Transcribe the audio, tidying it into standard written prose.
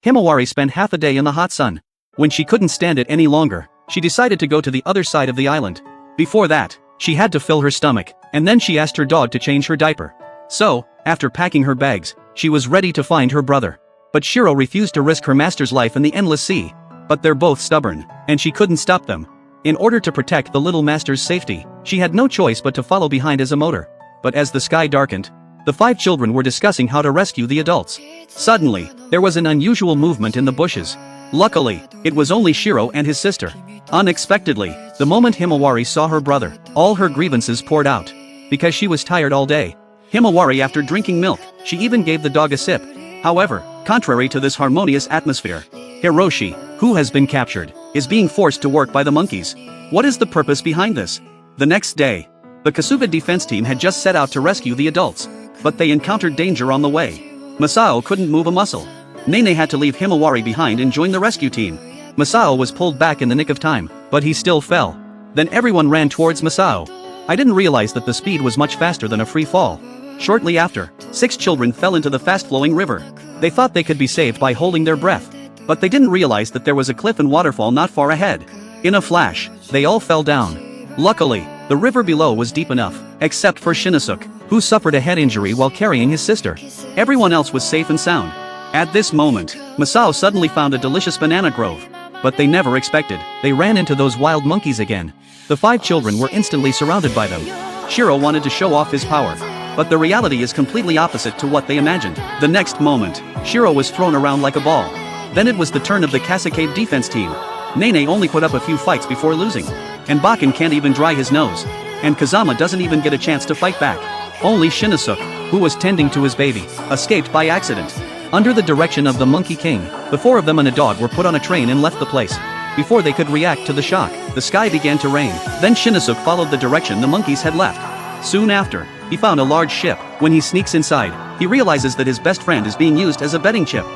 Himawari spent half a day in the hot sun. When she couldn't stand it any longer, she decided to go to the other side of the island. Before that, she had to fill her stomach, and then she asked her dog to change her diaper. So, after packing her bags, she was ready to find her brother. But Shiro refused to risk her master's life in the endless sea. But they're both stubborn, and she couldn't stop them. In order to protect the little master's safety, she had no choice but to follow behind as a motor. But as the sky darkened, the 5 children were discussing how to rescue the adults. Suddenly, there was an unusual movement in the bushes. Luckily, it was only Shiro and his sister. Unexpectedly, the moment Himawari saw her brother, all her grievances poured out. Because she was tired all day. Himawari, after drinking milk, she even gave the dog a sip. However, contrary to this harmonious atmosphere, Hiroshi, who has been captured, is being forced to work by the monkeys. What is the purpose behind this? The next day, the Kasuga defense team had just set out to rescue the adults. But they encountered danger on the way. Masao couldn't move a muscle. Nene had to leave Himawari behind and join the rescue team. Masao was pulled back in the nick of time, but he still fell. Then everyone ran towards Masao. I didn't realize that the speed was much faster than a free fall. Shortly after, 6 children fell into the fast-flowing river. They thought they could be saved by holding their breath. But they didn't realize that there was a cliff and waterfall not far ahead. In a flash, they all fell down. Luckily, the river below was deep enough, except for Shinosuke, who suffered a head injury while carrying his sister. Everyone else was safe and sound. At this moment, Masao suddenly found a delicious banana grove. But they never expected, they ran into those wild monkeys again. The 5 children were instantly surrounded by them. Shiro wanted to show off his power. But the reality is completely opposite to what they imagined. The next moment, Shiro was thrown around like a ball. Then it was the turn of the Kasake defense team. Nene only put up a few fights before losing. And Bakken can't even dry his nose. And Kazama doesn't even get a chance to fight back. Only Shinosuke, who was tending to his baby, escaped by accident. Under the direction of the Monkey King, the 4 of them and a dog were put on a train and left the place. Before they could react to the shock, the sky began to rain. Then Shinosuke followed the direction the monkeys had left. Soon after, he found a large ship. When he sneaks inside, he realizes that his best friend is being used as a betting chip.